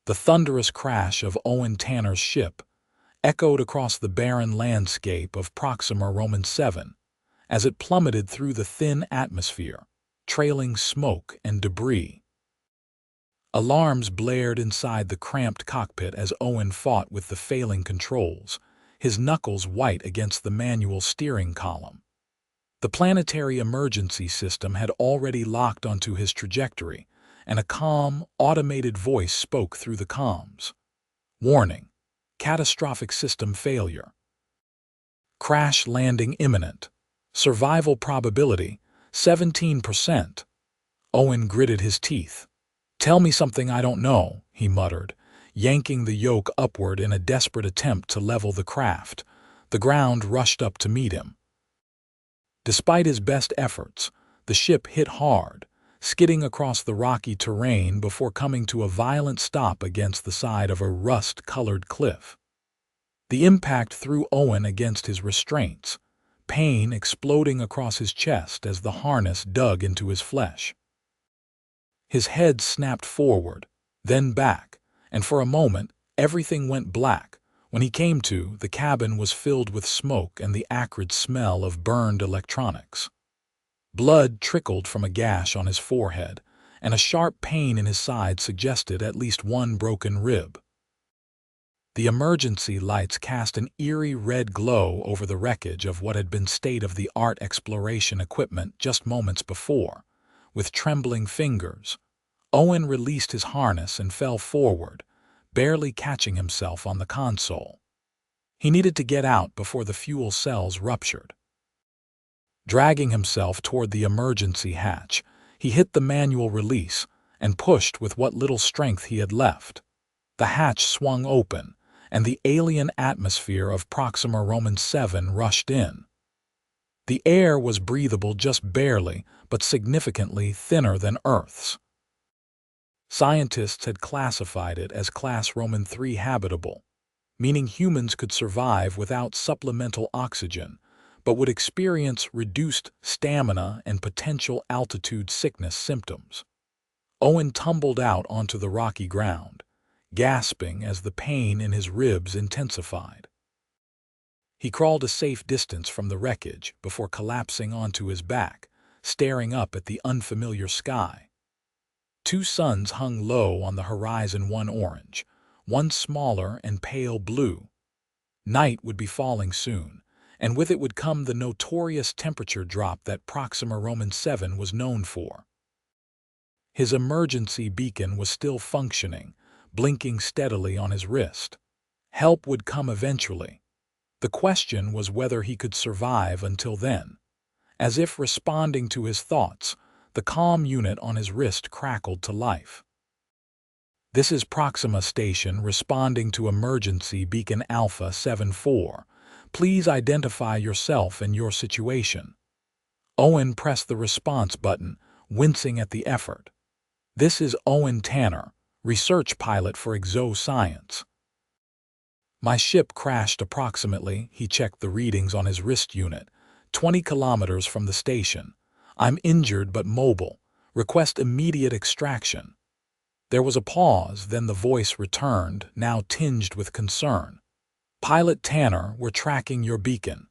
The thunderous crash of Owen Tanner's ship echoed across the barren landscape of Proxima VII as it plummeted through the thin atmosphere, trailing smoke and debris. Alarms blared inside the cramped cockpit as Owen fought with the failing controls, his knuckles white against the manual steering column. The planetary emergency system had already locked onto his trajectory, and a calm, automated voice spoke through the comms. Warning: catastrophic system failure. Crash landing imminent. Survival probability, 17%. Owen gritted his teeth. "Tell me something I don't know," he muttered, yanking the yoke upward in a desperate attempt to level the craft. The ground rushed up to meet him. Despite his best efforts, the ship hit hard, skidding across the rocky terrain before coming to a violent stop against the side of a rust-colored cliff. The impact threw Owen against his restraints, pain exploding across his chest as the harness dug into his flesh. His head snapped forward, then back, and for a moment everything went black. When he came to, the cabin was filled with smoke and the acrid smell of burned electronics. Blood trickled from a gash on his forehead, and a sharp pain in his side suggested at least one broken rib. The emergency lights cast an eerie red glow over the wreckage of what had been state-of-the-art exploration equipment just moments before. With trembling fingers, Owen released his harness and fell forward, barely catching himself on the console. He needed to get out before the fuel cells ruptured. Dragging himself toward the emergency hatch, he hit the manual release and pushed with what little strength he had left. The hatch swung open, and the alien atmosphere of Proxima VII rushed in. The air was breathable just barely, but significantly thinner than Earth's. Scientists had classified it as Class III habitable, meaning humans could survive without supplemental oxygen, but would experience reduced stamina and potential altitude sickness symptoms. Owen tumbled out onto the rocky ground, gasping as the pain in his ribs intensified. He crawled a safe distance from the wreckage before collapsing onto his back, staring up at the unfamiliar sky. Two suns hung low on the horizon, one orange, one smaller and pale blue. Night would be falling soon, and with it would come the notorious temperature drop that Proxima VII was known for. His emergency beacon was still functioning, blinking steadily on his wrist. Help would come eventually. The question was whether he could survive until then. As if responding to his thoughts, the comm unit on his wrist crackled to life. "This is Proxima Station responding to emergency beacon Alpha 74. Please identify yourself and your situation." Owen pressed the response button, wincing at the effort. "This is Owen Tanner, research pilot for Exo-Science. My ship crashed approximately," he checked the readings on his wrist unit, 20 kilometers from the station. "I'm injured but mobile. Request immediate extraction." There was a pause, then the voice returned, now tinged with concern. "Pilot Tanner, we're tracking your beacon.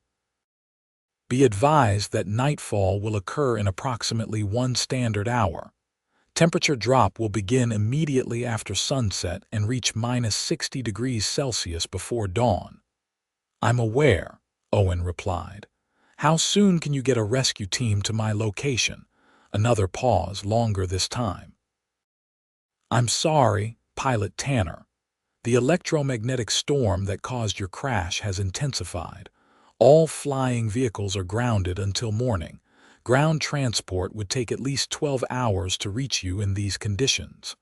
Be advised that nightfall will occur in approximately 1 standard hour. Temperature drop will begin immediately after sunset and reach -60 degrees Celsius before dawn." "I'm aware," Owen replied. "How soon can you get a rescue team to my location?" Another pause, longer this time. "I'm sorry, Pilot Tanner. The electromagnetic storm that caused your crash has intensified. All flying vehicles are grounded until morning. Ground transport would take at least 12 hours to reach you in these conditions."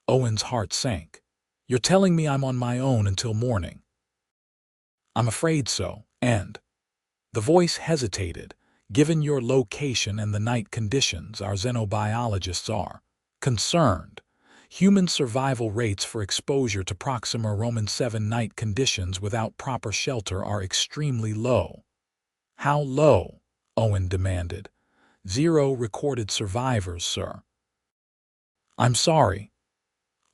Owen's heart sank. "You're telling me I'm on my own until morning?" "I'm afraid so, and—" The voice hesitated. "Given your location and the night conditions, our xenobiologists are concerned. Human survival rates for exposure to Proxima VII night conditions without proper shelter are extremely low." "How low?" Owen demanded. "0 recorded survivors, sir." "I'm sorry."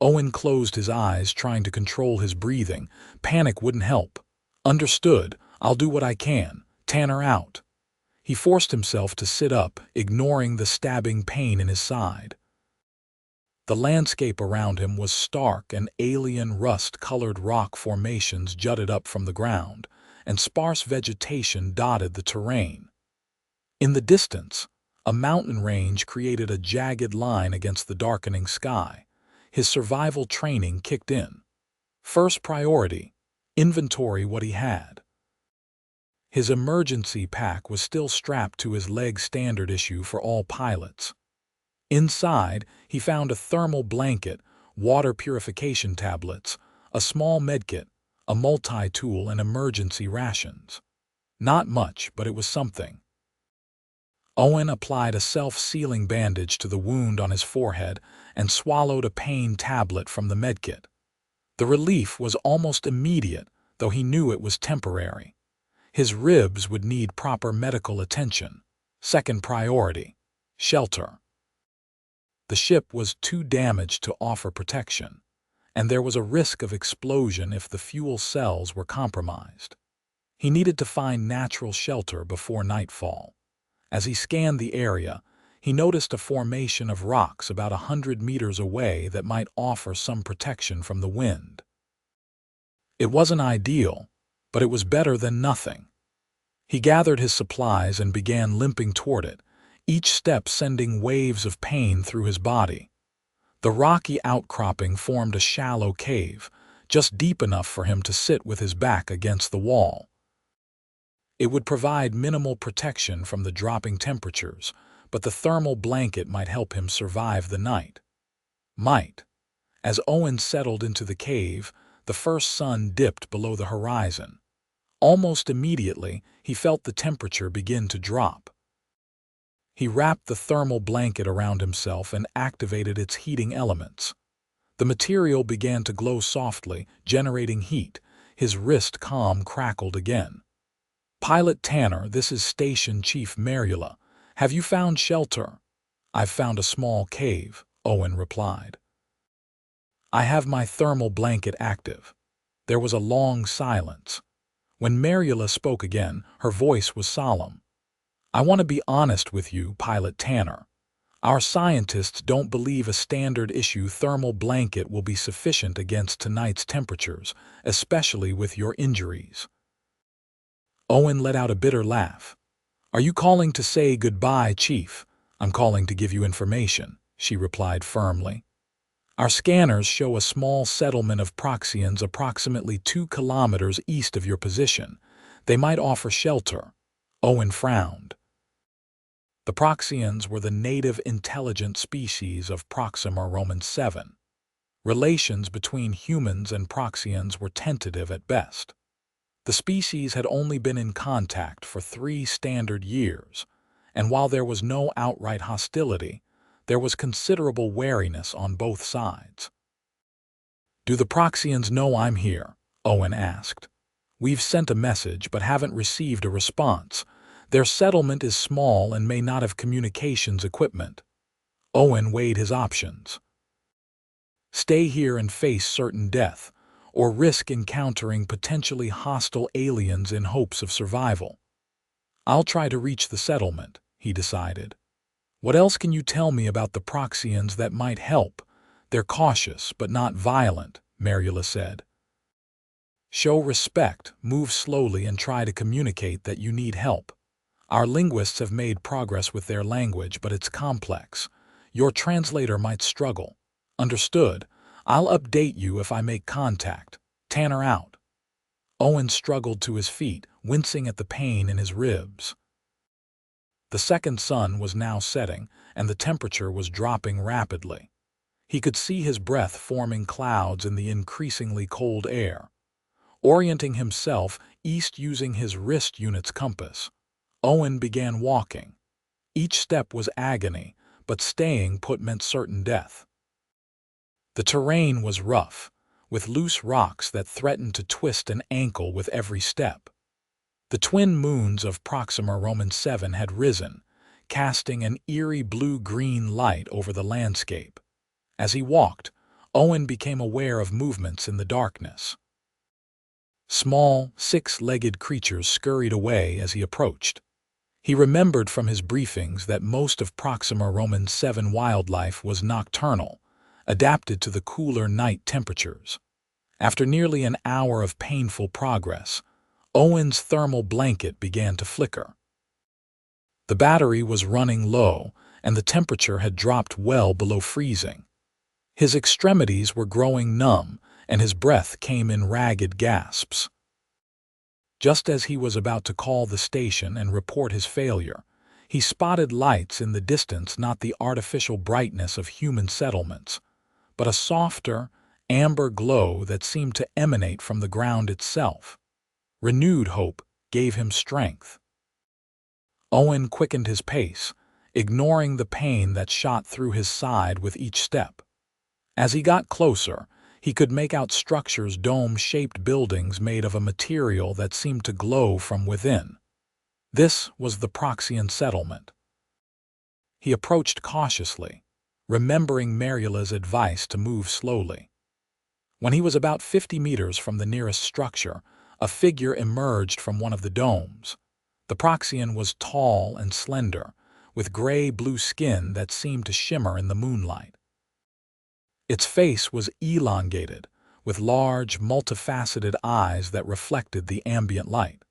Owen closed his eyes, trying to control his breathing. Panic wouldn't help. Understood. I'll do what I can. Tanner out. He forced himself to sit up, ignoring the stabbing pain in his side. The landscape around him was stark, and alien rust-colored rock formations jutted up from the ground, and sparse vegetation dotted the terrain. In the distance, a mountain range created a jagged line against the darkening sky. His survival training kicked in. First priority, inventory what he had. His emergency pack was still strapped to his leg, standard issue for all pilots. Inside, he found a thermal blanket, water purification tablets, a small medkit, a multi-tool, and emergency rations. Not much, but it was something. Owen applied a self-sealing bandage to the wound on his forehead and swallowed a pain tablet from the medkit. The relief was almost immediate, though he knew it was temporary. His ribs would need proper medical attention. Second priority, shelter. The ship was too damaged to offer protection, and there was a risk of explosion if the fuel cells were compromised. He needed to find natural shelter before nightfall. As he scanned the area, he noticed a formation of rocks about 100 meters away that might offer some protection from the wind. It wasn't ideal, but it was better than nothing. He gathered his supplies and began limping toward it, each step sending waves of pain through his body. The rocky outcropping formed a shallow cave, just deep enough for him to sit with his back against the wall. It would provide minimal protection from the dropping temperatures, but the thermal blanket might help him survive the night. As Owen settled into the cave, the first sun dipped below the horizon. Almost immediately, he felt the temperature begin to drop. He wrapped the thermal blanket around himself and activated its heating elements. The material began to glow softly, generating heat. His wrist crackled again. "Pilot Tanner, this is Station Chief Merula. Have you found shelter?" "I've found a small cave," Owen replied. "I have my thermal blanket active." There was a long silence. When Merula spoke again, her voice was solemn. "I want to be honest with you, Pilot Tanner. Our scientists don't believe a standard-issue thermal blanket will be sufficient against tonight's temperatures, especially with your injuries." Owen let out a bitter laugh. "Are you calling to say goodbye, Chief?" "I'm calling to give you information," she replied firmly. "Our scanners show a small settlement of Proxians approximately 2 kilometers east of your position. They might offer shelter." Owen frowned. The Proxians were the native intelligent species of Proxima VII. Relations between humans and Proxians were tentative at best. The species had only been in contact for 3 standard years, and while there was no outright hostility, there was considerable wariness on both sides. "Do the Proxians know I'm here?" Owen asked. "We've sent a message but haven't received a response. Their settlement is small and may not have communications equipment." Owen weighed his options. Stay here and face certain death, or risk encountering potentially hostile aliens in hopes of survival. "I'll try to reach the settlement," he decided. "What else can you tell me about the Proxians that might help?" "They're cautious but not violent," Merula said. "Show respect, move slowly, and try to communicate that you need help. Our linguists have made progress with their language, but it's complex. Your translator might struggle." "Understood. I'll update you if I make contact. Tanner out." Owen struggled to his feet, wincing at the pain in his ribs. The second sun was now setting, and the temperature was dropping rapidly. He could see his breath forming clouds in the increasingly cold air. Orienting himself east using his wrist unit's compass, Owen began walking. Each step was agony, but staying put meant certain death. The terrain was rough, with loose rocks that threatened to twist an ankle with every step. The twin moons of Proxima VII had risen, casting an eerie blue-green light over the landscape. As he walked, Owen became aware of movements in the darkness. Small, six-legged creatures scurried away as he approached. He remembered from his briefings that most of Proxima VII wildlife was nocturnal, adapted to the cooler night temperatures. After nearly an hour of painful progress, Owen's thermal blanket began to flicker. The battery was running low, and the temperature had dropped well below freezing. His extremities were growing numb, and his breath came in ragged gasps. Just as he was about to call the station and report his failure, he spotted lights in the distance, not the artificial brightness of human settlements, but a softer, amber glow that seemed to emanate from the ground itself. Renewed hope gave him strength. Owen quickened his pace, ignoring the pain that shot through his side with each step. As he got closer, he could make out structures, dome-shaped buildings made of a material that seemed to glow from within. This was the Proxian settlement. He approached cautiously, remembering Mariela's advice to move slowly. When he was about 50 meters from the nearest structure, a figure emerged from one of the domes. The Proxian was tall and slender, with gray-blue skin that seemed to shimmer in the moonlight. Its face was elongated, with large, multifaceted eyes that reflected the ambient light.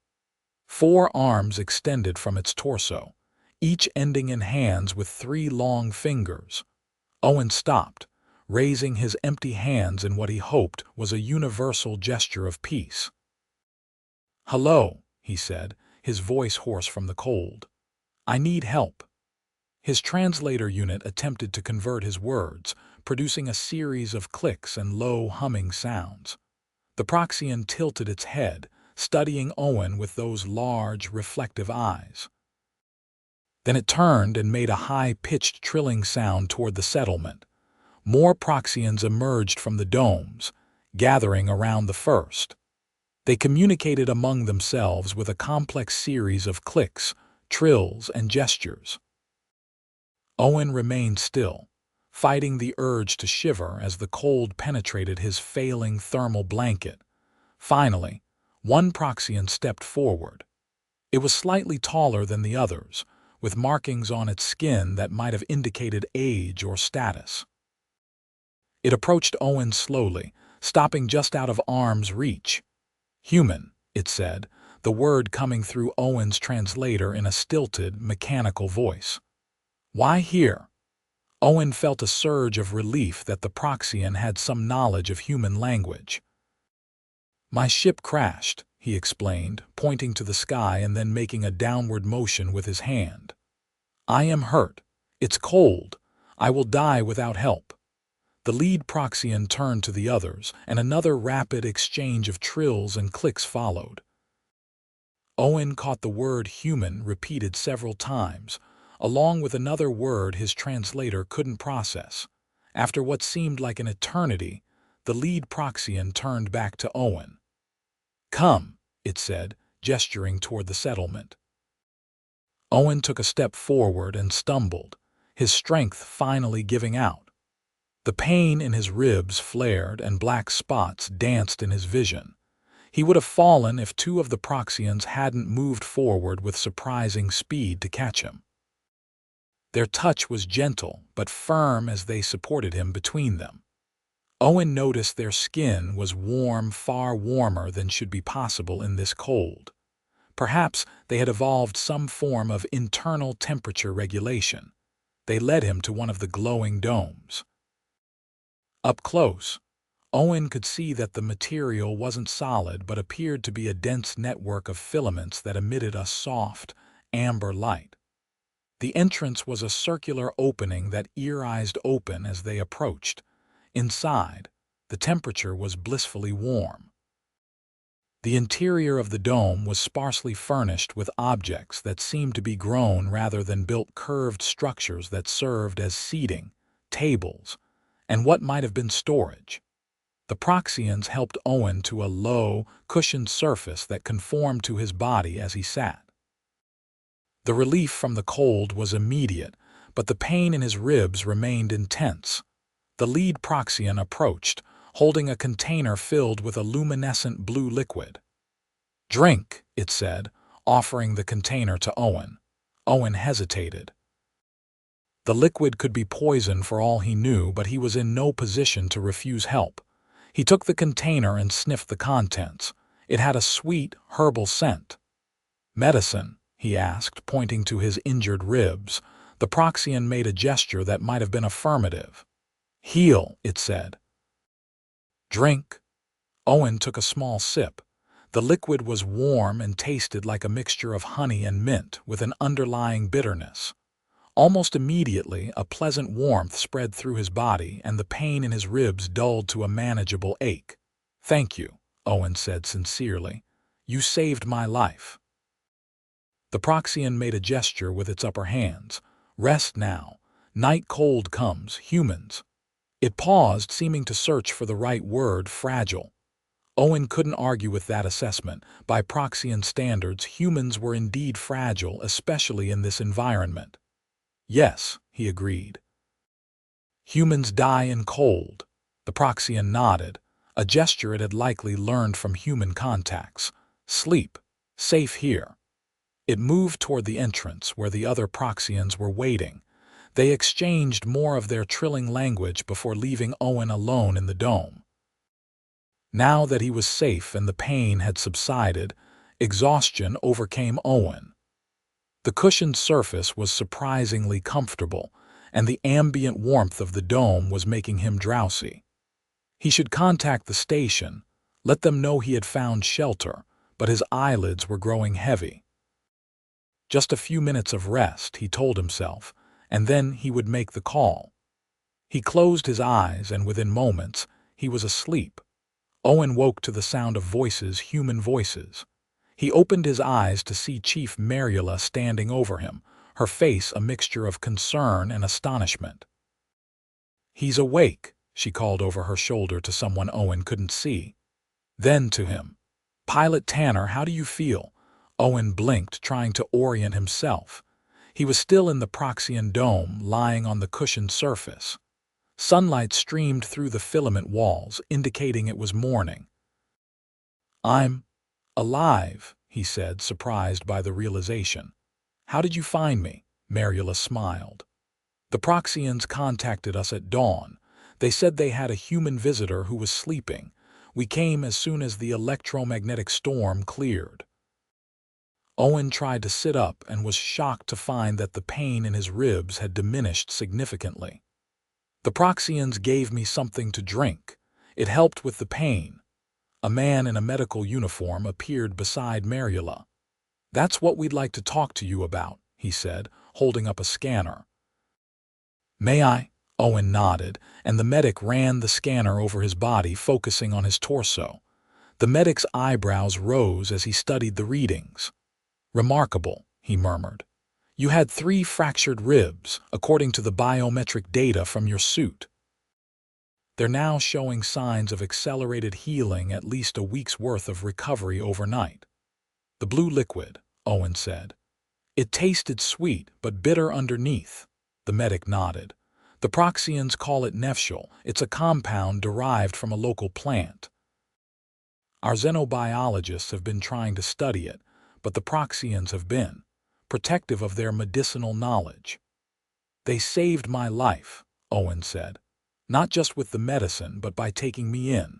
4 arms extended from its torso, each ending in hands with 3 long fingers. Owen stopped, raising his empty hands in what he hoped was a universal gesture of peace. "Hello," he said, his voice hoarse from the cold. "I need help." His translator unit attempted to convert his words, producing a series of clicks and low humming sounds. The Proxian tilted its head, studying Owen with those large, reflective eyes. Then it turned and made a high-pitched trilling sound toward the settlement. More Proxians emerged from the domes, gathering around the first. They communicated among themselves with a complex series of clicks, trills, and gestures. Owen remained still, fighting the urge to shiver as the cold penetrated his failing thermal blanket. Finally, one Proxian stepped forward. It was slightly taller than the others, with markings on its skin that might have indicated age or status. It approached Owen slowly, stopping just out of arm's reach. "Human," it said, the word coming through Owen's translator in a stilted, mechanical voice. "Why here?" Owen felt a surge of relief that the Proxian had some knowledge of human language. "My ship crashed," he explained, pointing to the sky and then making a downward motion with his hand. "I am hurt. It's cold. I will die without help." The lead Proxian turned to the others, and another rapid exchange of trills and clicks followed. Owen caught the word human repeated several times, along with another word his translator couldn't process. After what seemed like an eternity, the lead Proxian turned back to Owen. "Come," it said, gesturing toward the settlement. Owen took a step forward and stumbled, his strength finally giving out. The pain in his ribs flared and black spots danced in his vision. He would have fallen if 2 of the Proxians hadn't moved forward with surprising speed to catch him. Their touch was gentle but firm as they supported him between them. Owen noticed their skin was warm, far warmer than should be possible in this cold. Perhaps they had evolved some form of internal temperature regulation. They led him to one of the glowing domes. Up close, Owen could see that the material wasn't solid but appeared to be a dense network of filaments that emitted a soft, amber light. The entrance was a circular opening that ear-eyed open as they approached. Inside, the temperature was blissfully warm. The interior of the dome was sparsely furnished with objects that seemed to be grown rather than built, curved structures that served as seating, tables, and what might have been storage. The Proxians helped Owen to a low, cushioned surface that conformed to his body as he sat. The relief from the cold was immediate, but the pain in his ribs remained intense. The lead Proxian approached, holding a container filled with a luminescent blue liquid. "Drink," it said, offering the container to Owen. Owen hesitated. The liquid could be poison for all he knew, but he was in no position to refuse help. He took the container and sniffed the contents. It had a sweet, herbal scent. "Medicine?" he asked, pointing to his injured ribs. The Proxian made a gesture that might have been affirmative. "Heal," it said. "Drink." Owen took a small sip. The liquid was warm and tasted like a mixture of honey and mint with an underlying bitterness. Almost immediately, a pleasant warmth spread through his body and the pain in his ribs dulled to a manageable ache. "Thank you," Owen said sincerely. "You saved my life." The Proxian made a gesture with its upper hands. "Rest now. Night cold comes, humans." It paused, seeming to search for the right word, fragile. Owen couldn't argue with that assessment. By Proxian standards, humans were indeed fragile, especially in this environment. "Yes," he agreed. "Humans die in cold." The Proxian nodded, a gesture it had likely learned from human contacts. "Sleep. Safe here." It moved toward the entrance, where the other Proxians were waiting. They exchanged more of their trilling language before leaving Owen alone in the dome. Now that he was safe and the pain had subsided, exhaustion overcame Owen. The cushioned surface was surprisingly comfortable, and the ambient warmth of the dome was making him drowsy. He should contact the station, let them know he had found shelter, but his eyelids were growing heavy. Just a few minutes of rest, he told himself, and then he would make the call. He closed his eyes, and within moments, he was asleep. Owen woke to the sound of voices, human voices. He opened his eyes to see Chief Mariela standing over him, her face a mixture of concern and astonishment. "He's awake," she called over her shoulder to someone Owen couldn't see. Then to him. "Pilot Tanner, how do you feel?" Owen blinked, trying to orient himself. He was still in the Proxian dome, lying on the cushioned surface. Sunlight streamed through the filament walls, indicating it was morning. "I'm alive," he said, surprised by the realization. "How did you find me?" Mariela smiled. "The Proxians contacted us at dawn. They said they had a human visitor who was sleeping. We came as soon as the electromagnetic storm cleared." Owen tried to sit up and was shocked to find that the pain in his ribs had diminished significantly. "The Proxians gave me something to drink. It helped with the pain." A man in a medical uniform appeared beside Mariela. "That's what we'd like to talk to you about," he said, holding up a scanner. "May I?" Owen nodded, and the medic ran the scanner over his body, focusing on his torso. The medic's eyebrows rose as he studied the readings. "Remarkable," he murmured. "You had 3 fractured ribs, according to the biometric data from your suit. They're now showing signs of accelerated healing, at least a week's worth of recovery overnight." "The blue liquid," Owen said. "It tasted sweet, but bitter underneath." The medic nodded. "The Proxians call it nefshul. It's a compound derived from a local plant. Our xenobiologists have been trying to study it, but the Proxians have been protective of their medicinal knowledge." "They saved my life," Owen said. "Not just with the medicine, but by taking me in.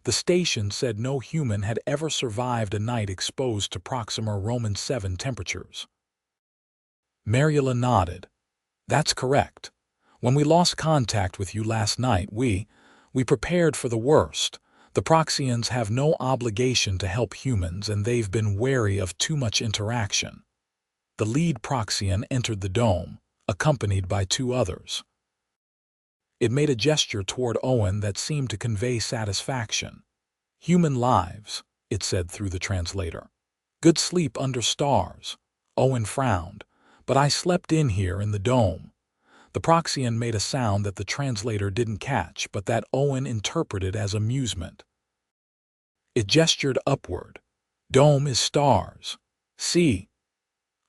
The station said no human had ever survived a night exposed to Proxima VII temperatures." Mariela nodded. "That's correct. When we lost contact with you last night, we prepared for the worst. The Proxians have no obligation to help humans, and they've been wary of too much interaction." The lead Proxian entered the dome, accompanied by 2 others. It made a gesture toward Owen that seemed to convey satisfaction. "Human lives," it said through the translator. "Good sleep under stars." Owen frowned. "But I slept in here in the dome." The Proxian made a sound that the translator didn't catch, but that Owen interpreted as amusement. It gestured upward. "Dome is stars. See."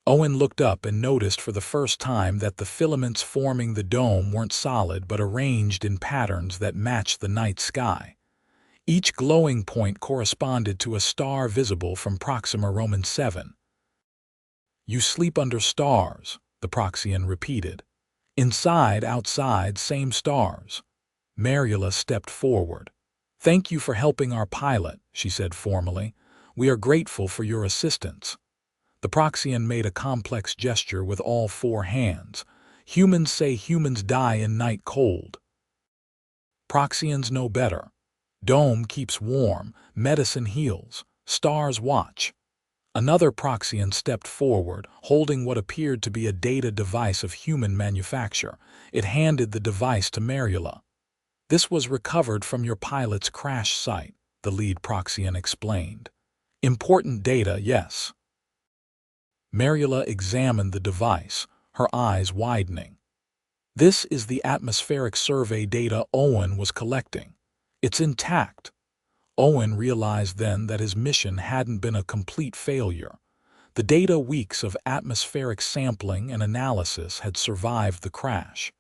Owen looked up and noticed for the first time that the filaments forming the dome weren't solid but arranged in patterns that matched the night sky. Each glowing point corresponded to a star visible from Proxima VII. "You sleep under stars," the Proxian repeated. "Inside, outside, same stars." Mariela stepped forward. "Thank you for helping our pilot," she said formally. "We are grateful for your assistance." The Proxian made a complex gesture with all four hands. "Humans say humans die in night cold. Proxians know better. Dome keeps warm, medicine heals, stars watch." Another Proxian stepped forward, holding what appeared to be a data device of human manufacture. It handed the device to Mariela. "This was recovered from your pilot's crash site," the lead Proxian explained. "Important data, yes." Mariela examined the device, her eyes widening. "This is the atmospheric survey data Owen was collecting. It's intact." Owen realized then that his mission hadn't been a complete failure. The data weeks of atmospheric sampling and analysis had survived the crash.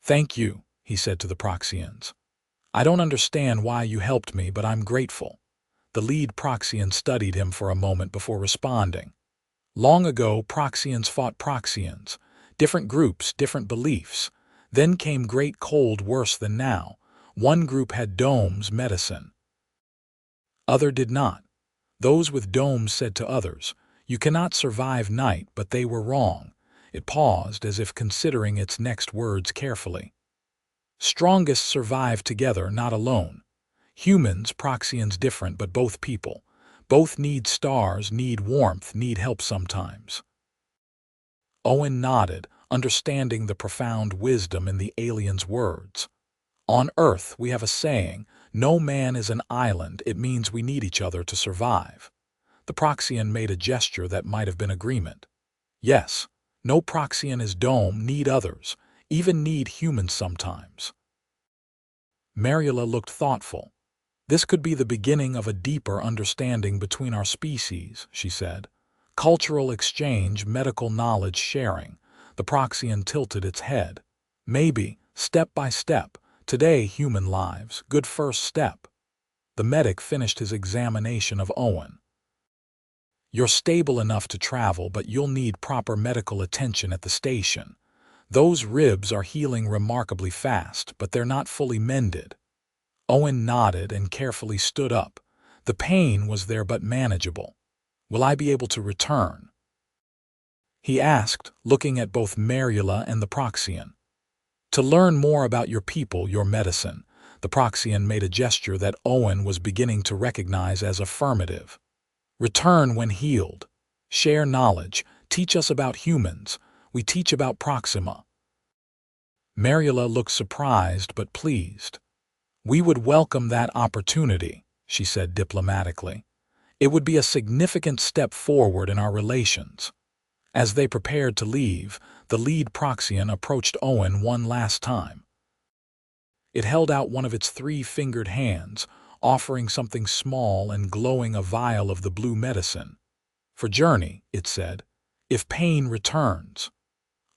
"Thank you," he said to the Proxians. "I don't understand why you helped me, but I'm grateful." The lead Proxian studied him for a moment before responding. "Long ago, Proxians fought Proxians. Different groups, different beliefs. Then came Great Cold, worse than now. One group had domes, medicine. Other did not. Those with domes said to others, 'You cannot survive night,' but they were wrong." It paused as if considering its next words carefully. "Strongest survive together, not alone. Humans, Proxians different, but both people. Both need stars, need warmth, need help sometimes." Owen nodded, understanding the profound wisdom in the alien's words. "On Earth, we have a saying, 'No man is an island.' It means we need each other to survive." The Proxian made a gesture that might have been agreement. "Yes, no Proxian is dome, need others, even need humans sometimes." Mariela looked thoughtful. "This could be the beginning of a deeper understanding between our species," she said. "Cultural exchange, medical knowledge sharing." The Proxian tilted its head. "Maybe, step by step. Today, human lives, good first step." The medic finished his examination of Owen. "You're stable enough to travel, but you'll need proper medical attention at the station. Those ribs are healing remarkably fast, but they're not fully mended." Owen nodded and carefully stood up. The pain was there but manageable. "Will I be able to return?" he asked, looking at both Mariela and the Proxian. "To learn more about your people, your medicine." The Proxian made a gesture that Owen was beginning to recognize as affirmative. "Return when healed. Share knowledge. Teach us about humans. We teach about Proxima." Mariela looked surprised but pleased. "We would welcome that opportunity," she said diplomatically. "It would be a significant step forward in our relations." As they prepared to leave, the lead Proxian approached Owen one last time. It held out one of its three-fingered hands, offering something small and glowing, a vial of the blue medicine. "For journey," it said, "if pain returns."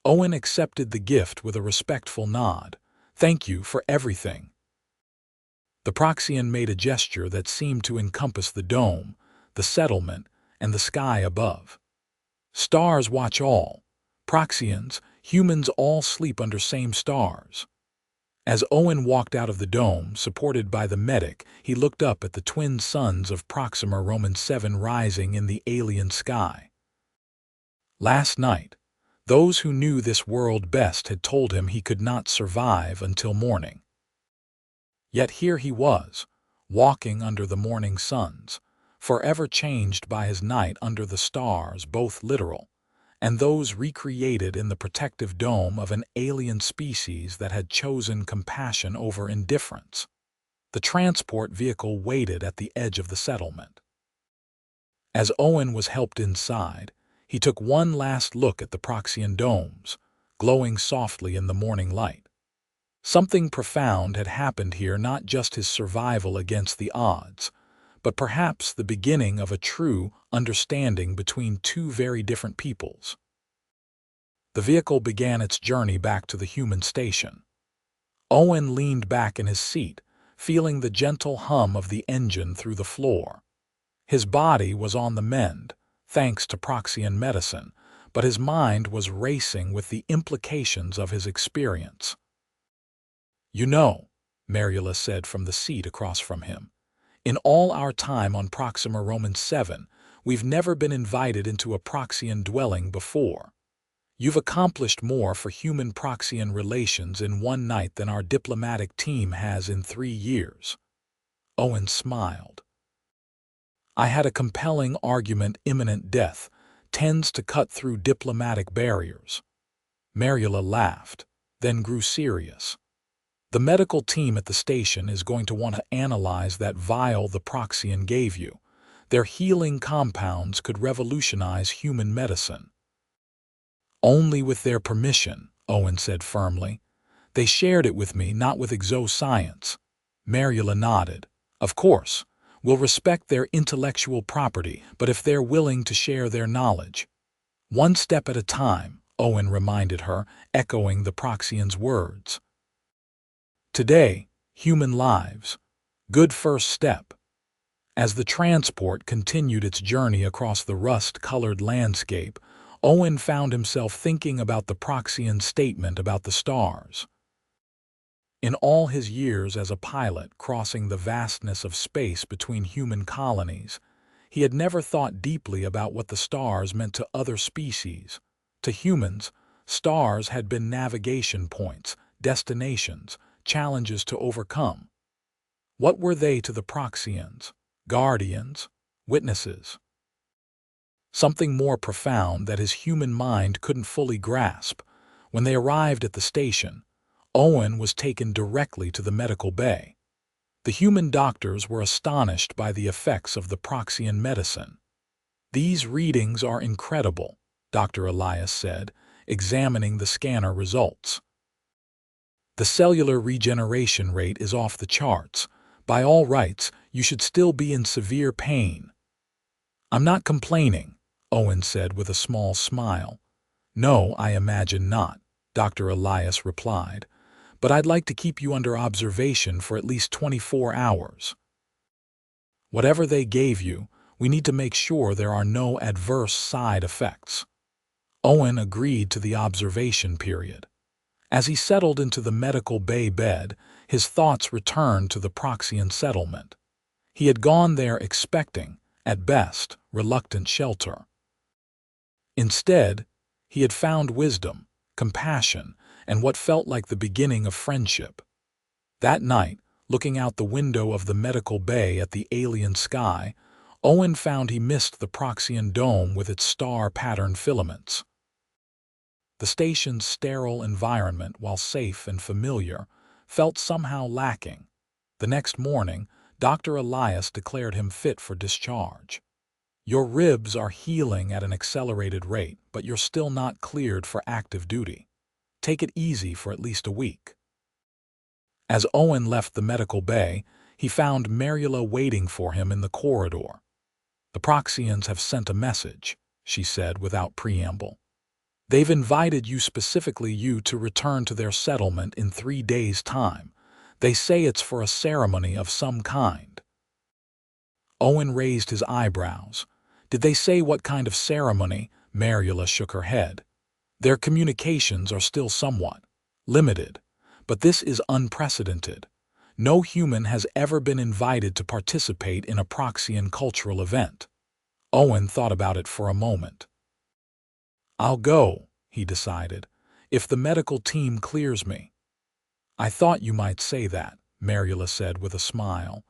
Owen accepted the gift with a respectful nod. "Thank you for everything." The Proxian made a gesture that seemed to encompass the dome, the settlement, and the sky above. "Stars watch all. Proxians, humans all sleep under same stars." As Owen walked out of the dome, supported by the medic, he looked up at the twin suns of Proxima VII rising in the alien sky. Last night, those who knew this world best had told him he could not survive until morning. Yet here he was, walking under the morning suns, forever changed by his night under the stars, both literal, and those recreated in the protective dome of an alien species that had chosen compassion over indifference. The transport vehicle waited at the edge of the settlement. As Owen was helped inside, he took one last look at the Proxian domes, glowing softly in the morning light. Something profound had happened here, not just his survival against the odds, but perhaps the beginning of a true understanding between two very different peoples. The vehicle began its journey back to the human station. Owen leaned back in his seat, feeling the gentle hum of the engine through the floor. His body was on the mend, thanks to Proxian medicine, but his mind was racing with the implications of his experience. "You know," Mariula said from the seat across from him, "in all our time on Proxima VII, we've never been invited into a Proxian dwelling before. You've accomplished more for human-Proxian relations in one night than our diplomatic team has in 3 years." Owen smiled. "I had a compelling argument. Imminent death tends to cut through diplomatic barriers." Mariula laughed, then grew serious. "The medical team at the station is going to want to analyze that vial the Proxian gave you. Their healing compounds could revolutionize human medicine." "Only with their permission," Owen said firmly. "They shared it with me, not with exoscience." Mariula nodded. "Of course, we'll respect their intellectual property, but if they're willing to share their knowledge—" "One step at a time," Owen reminded her, echoing the Proxian's words. "Today, human lives. Good first step." As the transport continued its journey across the rust-colored landscape, Owen found himself thinking about the Proxian statement about the stars. In all his years as a pilot crossing the vastness of space between human colonies, he had never thought deeply about what the stars meant to other species. To humans, stars had been navigation points, destinations, challenges to overcome. What were they to the Proxians? Guardians? Witnesses? Something more profound that his human mind couldn't fully grasp. When they arrived at the station, Owen was taken directly to the medical bay. The human doctors were astonished by the effects of the Proxian medicine. "These readings are incredible," Dr. Elias said, examining the scanner results. "The cellular regeneration rate is off the charts. By all rights, you should still be in severe pain." "I'm not complaining," Owen said with a small smile. "No, I imagine not," Dr. Elias replied. "But I'd like to keep you under observation for at least 24 hours. Whatever they gave you, we need to make sure there are no adverse side effects." Owen agreed to the observation period. As he settled into the medical bay bed, his thoughts returned to the Proxian settlement. He had gone there expecting, at best, reluctant shelter. Instead, he had found wisdom, compassion, and what felt like the beginning of friendship. That night, looking out the window of the medical bay at the alien sky, Owen found he missed the Proxian dome with its star-patterned filaments. The station's sterile environment, while safe and familiar, felt somehow lacking. The next morning, Dr. Elias declared him fit for discharge. "Your ribs are healing at an accelerated rate, but you're still not cleared for active duty. Take it easy for at least a week." As Owen left the medical bay, he found Mariula waiting for him in the corridor. "The Proxians have sent a message," she said without preamble. "They've invited you, specifically you, to return to their settlement in 3 days' time. They say it's for a ceremony of some kind." Owen raised his eyebrows. "Did they say what kind of ceremony?" Mariula shook her head. "Their communications are still somewhat limited, but this is unprecedented. No human has ever been invited to participate in a Proxian cultural event." Owen thought about it for a moment. "I'll go," he decided, "if the medical team clears me." "I thought you might say that," Mariula said with a smile.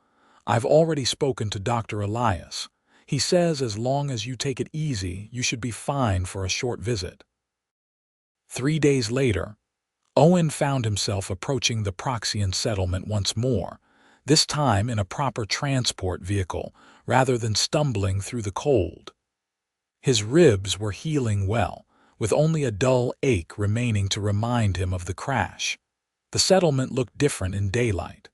"I've already spoken to Dr. Elias. He says as long as you take it easy, you should be fine for a short visit." 3 days later, Owen found himself approaching the Proxian settlement once more, this time in a proper transport vehicle rather than stumbling through the cold. His ribs were healing well, with only a dull ache remaining to remind him of the crash. The settlement looked different in daylight.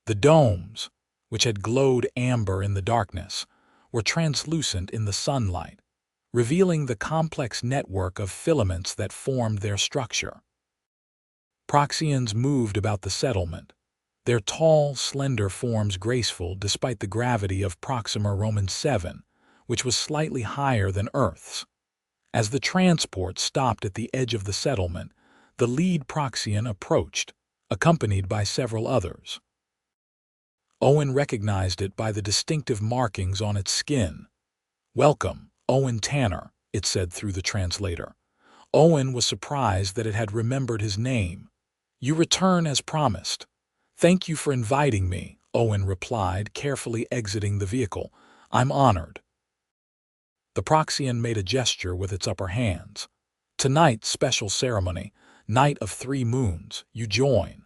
The domes, which had glowed amber in the darkness, were translucent in the sunlight, revealing the complex network of filaments that formed their structure. Proxians moved about the settlement, their tall, slender forms graceful despite the gravity of Proxima VII, which was slightly higher than Earth's. As the transport stopped at the edge of the settlement, the lead Proxian approached, accompanied by several others. Owen recognized it by the distinctive markings on its skin. "Welcome, Owen Tanner," it said through the translator. Owen was surprised that it had remembered his name. "You return as promised." "Thank you for inviting me," Owen replied, carefully exiting the vehicle. "I'm honored." The Proxian made a gesture with its upper hands. "Tonight's special ceremony, Night of 3 Moons, you join."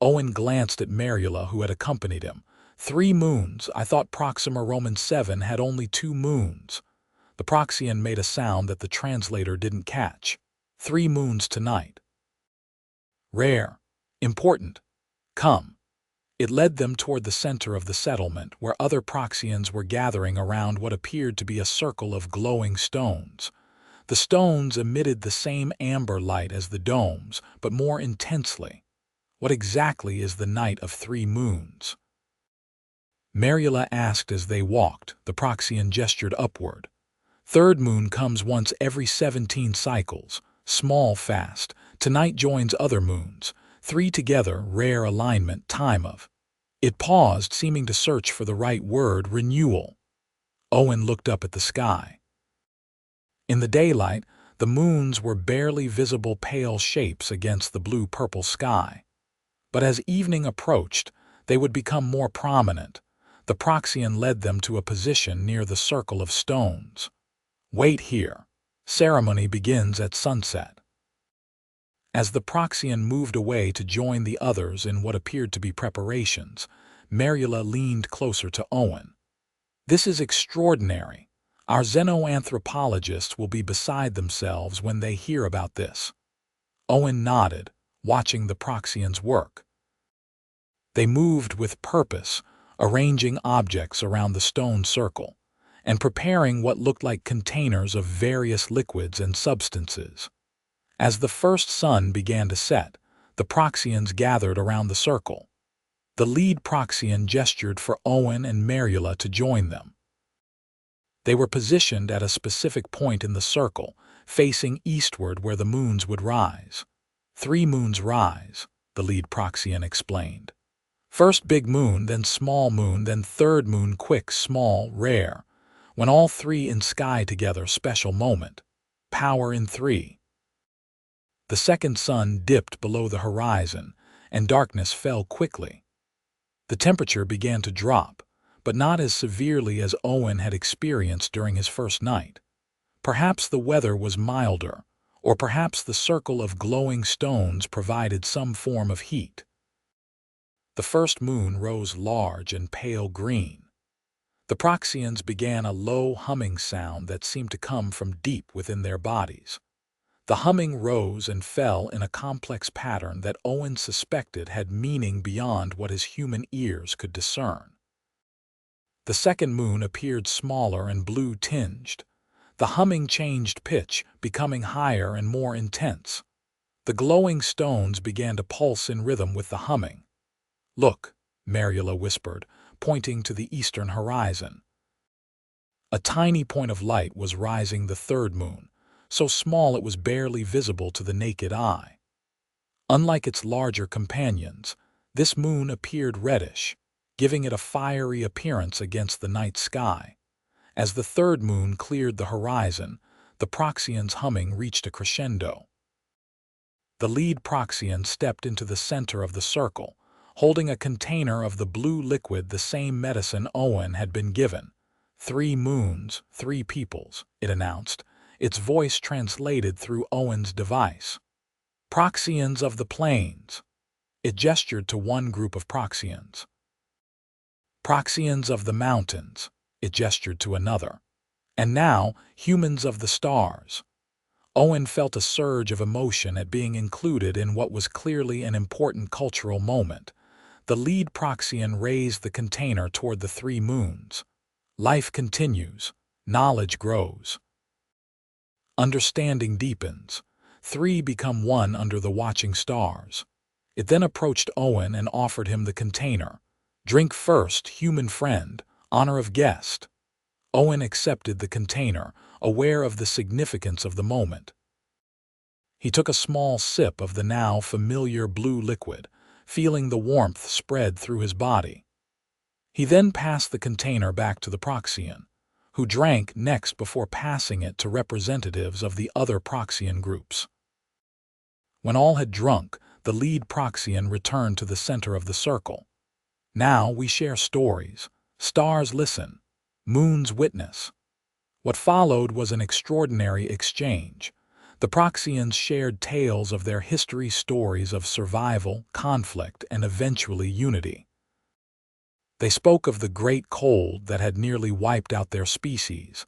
Owen glanced at Mariela, who had accompanied him. 3 moons? I thought Proxima VII had only 2 moons. The Proxian made a sound that the translator didn't catch. 3 moons tonight. Rare. Important. Come. It led them toward the center of the settlement, where other Proxians were gathering around what appeared to be a circle of glowing stones. The stones emitted the same amber light as the domes, but more intensely. "What exactly is the Night of 3 Moons?" Mariela asked as they walked. The Proxian gestured upward. "Third moon comes once every 17 cycles. Small fast. Tonight joins other moons. 3 together, rare alignment, time of." It paused, seeming to search for the right word. "Renewal." Owen looked up at the sky. In the daylight, the moons were barely visible pale shapes against the blue-purple sky. But as evening approached, they would become more prominent. The Proxian led them to a position near the circle of stones. "Wait here. Ceremony begins at sunset." As the Proxian moved away to join the others in what appeared to be preparations, Mariela leaned closer to Owen. "This is extraordinary. Our xenoanthropologists will be beside themselves when they hear about this." Owen nodded, watching the Proxians work. They moved with purpose, arranging objects around the stone circle, and preparing what looked like containers of various liquids and substances. As the first sun began to set, the Proxians gathered around the circle. The lead Proxian gestured for Owen and Mariela to join them. They were positioned at a specific point in the circle, facing eastward where the moons would rise. 3 moons rise, the lead Proxian explained. First big moon, then small moon, then third moon, quick, small, rare. When all 3 in sky together, special moment. Power in 3. The second sun dipped below the horizon, and darkness fell quickly. The temperature began to drop, but not as severely as Owen had experienced during his first night. Perhaps the weather was milder, or perhaps the circle of glowing stones provided some form of heat. The first moon rose large and pale green. The Proxians began a low humming sound that seemed to come from deep within their bodies. The humming rose and fell in a complex pattern that Owen suspected had meaning beyond what his human ears could discern. The second moon appeared smaller and blue-tinged. The humming changed pitch, becoming higher and more intense. The glowing stones began to pulse in rhythm with the humming. "Look," Mariela whispered, pointing to the eastern horizon. A tiny point of light was rising the third moon, so small it was barely visible to the naked eye. Unlike its larger companions, this moon appeared reddish, giving it a fiery appearance against the night sky. As the third moon cleared the horizon, the Proxians' humming reached a crescendo. The lead Proxian stepped into the center of the circle, holding a container of the blue liquid, the same medicine Owen had been given. 3 moons, 3 peoples, it announced, its voice translated through Owen's device. "Proxians of the plains." It gestured to one group of Proxians. "Proxians of the mountains." It gestured to another. "And now, humans of the stars." Owen felt a surge of emotion at being included in what was clearly an important cultural moment. The lead Proxian raised the container toward the 3 moons. Life continues. Knowledge grows. Understanding deepens. 3 become 1 under the watching stars. It then approached Owen and offered him the container. Drink first, human friend, honor of guest. Owen accepted the container, aware of the significance of the moment. He took a small sip of the now familiar blue liquid, feeling the warmth spread through his body. He then passed the container back to the Proxian, who drank next before passing it to representatives of the other Proxian groups. When all had drunk, the lead Proxian returned to the center of the circle. Now we share stories. Stars listen. Moons witness. What followed was an extraordinary exchange. The Proxians shared tales of their history, stories of survival, conflict, and eventually unity. They spoke of the great cold that had nearly wiped out their species,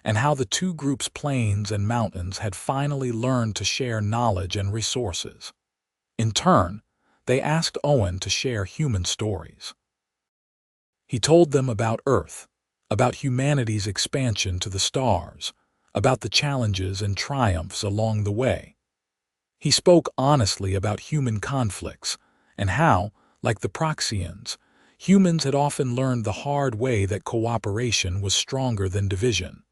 and how the 2 groups' plains and mountains had finally learned to share knowledge and resources. In turn, they asked Owen to share human stories. He told them about Earth, about humanity's expansion to the stars, about the challenges and triumphs along the way. He spoke honestly about human conflicts and how, like the Proxians, humans had often learned the hard way that cooperation was stronger than division.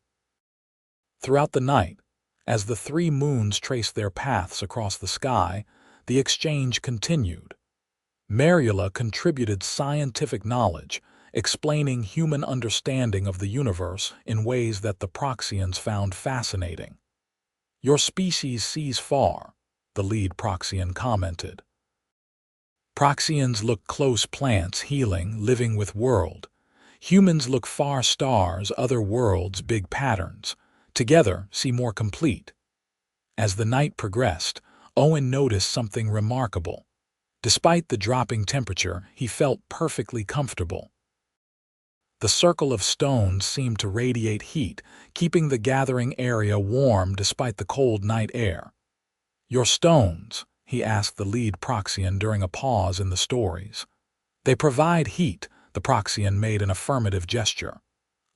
Throughout the night, as the 3 moons traced their paths across the sky, the exchange continued. Mariela contributed scientific knowledge, explaining human understanding of the universe in ways that the Proxians found fascinating. "Your species sees far," the lead Proxian commented. "Proxians look close, plants, healing, living with world. Humans look far, stars, other worlds, big patterns. Together, see more complete." As the night progressed, Owen noticed something remarkable. Despite the dropping temperature, he felt perfectly comfortable. The circle of stones seemed to radiate heat, keeping the gathering area warm despite the cold night air. "Your stones?" he asked the lead Proxian during a pause in the stories. "They provide heat," the Proxian made an affirmative gesture.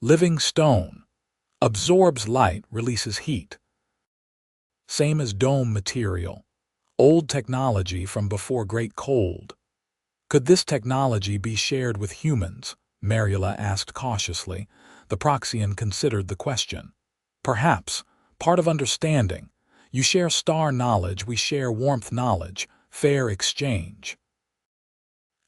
"Living stone. Absorbs light, releases heat. Same as dome material. Old technology from before Great Cold." "Could this technology be shared with humans?" Mariela asked cautiously. The Proxian considered the question. "Perhaps. Part of understanding. You share star knowledge, we share warmth knowledge. Fair exchange."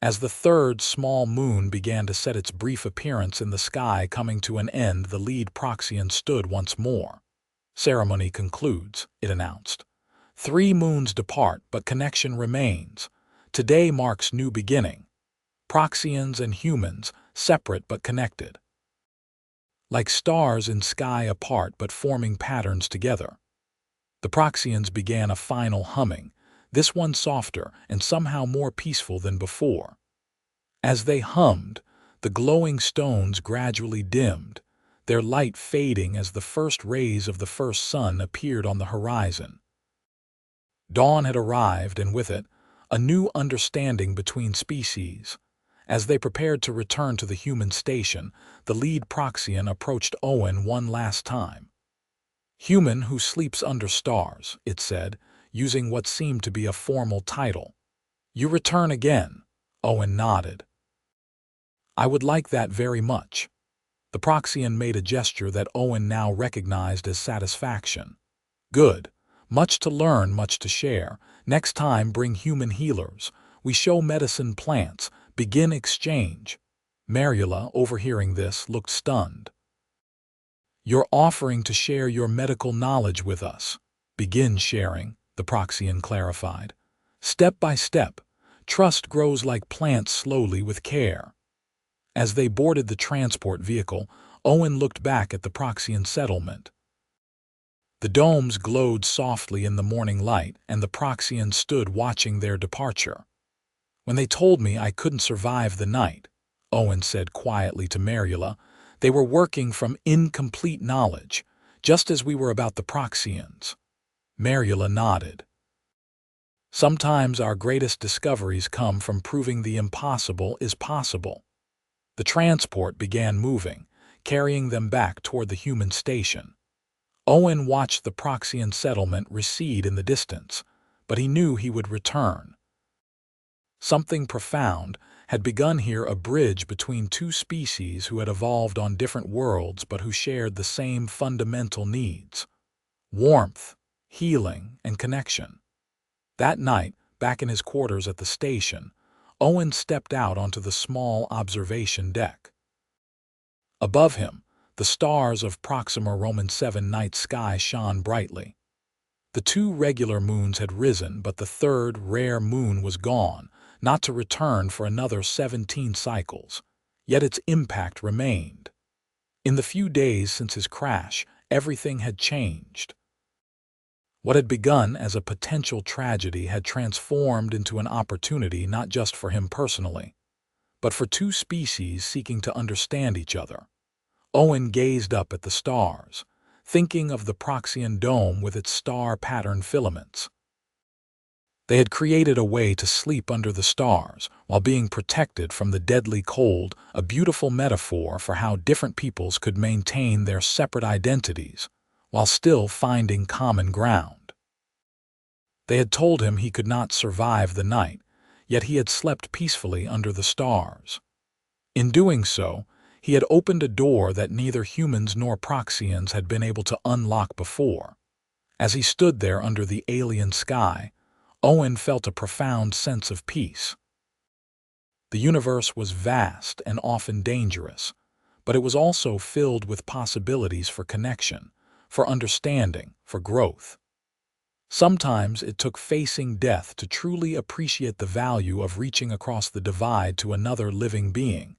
As the 3rd small moon began to set its brief appearance in the sky coming to an end, the lead Proxian stood once more. "Ceremony concludes," it announced. 3 moons depart, but connection remains. Today marks new beginning. Proxians and humans, separate but connected. Like stars in sky apart but forming patterns together. The Proxians began a final humming, this one softer and somehow more peaceful than before. As they hummed, the glowing stones gradually dimmed, their light fading as the first rays of the first sun appeared on the horizon. Dawn had arrived, and with it, a new understanding between species. As they prepared to return to the human station, the lead Proxian approached Owen one last time. "Human who sleeps under stars," it said, using what seemed to be a formal title. "You return again." Owen nodded. "I would like that very much." The Proxian made a gesture that Owen now recognized as satisfaction. "Good. Much to learn, much to share. Next time bring human healers. We show medicine plants. Begin exchange." Mariela, overhearing this, looked stunned. "You're offering to share your medical knowledge with us." "Begin sharing," the Proxian clarified. "Step by step. Trust grows like plants, slowly with care." As they boarded the transport vehicle, Owen looked back at the Proxian settlement. The domes glowed softly in the morning light, and the Proxians stood watching their departure. "When they told me I couldn't survive the night," Owen said quietly to Mariela, "they were working from incomplete knowledge, just as we were about the Proxians." Mariela nodded. Sometimes our greatest discoveries come from proving the impossible is possible. The transport began moving, carrying them back toward the human station. Owen watched the Proxian settlement recede in the distance, but he knew he would return. Something profound had begun here, a bridge between two species who had evolved on different worlds but who shared the same fundamental needs: warmth, healing, and connection. That night, back in his quarters at the station, Owen stepped out onto the small observation deck. Above him, the stars of Proxima VII night sky shone brightly. The two regular moons had risen, but the third rare moon was gone, not to return for another 17 cycles, yet its impact remained. In the few days since his crash, everything had changed. What had begun as a potential tragedy had transformed into an opportunity not just for him personally, but for two species seeking to understand each other. Owen gazed up at the stars, thinking of the Proxian dome with its star-patterned filaments. They had created a way to sleep under the stars while being protected from the deadly cold, a beautiful metaphor for how different peoples could maintain their separate identities while still finding common ground. They had told him he could not survive the night, yet he had slept peacefully under the stars. In doing so, he had opened a door that neither humans nor Proxians had been able to unlock before. As he stood there under the alien sky, Owen felt a profound sense of peace. The universe was vast and often dangerous, but it was also filled with possibilities for connection, for understanding, for growth. Sometimes it took facing death to truly appreciate the value of reaching across the divide to another living being,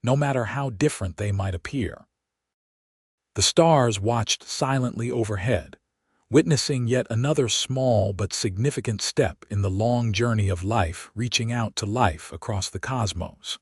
no matter how different they might appear. The stars watched silently overhead, witnessing yet another small but significant step in the long journey of life reaching out to life across the cosmos.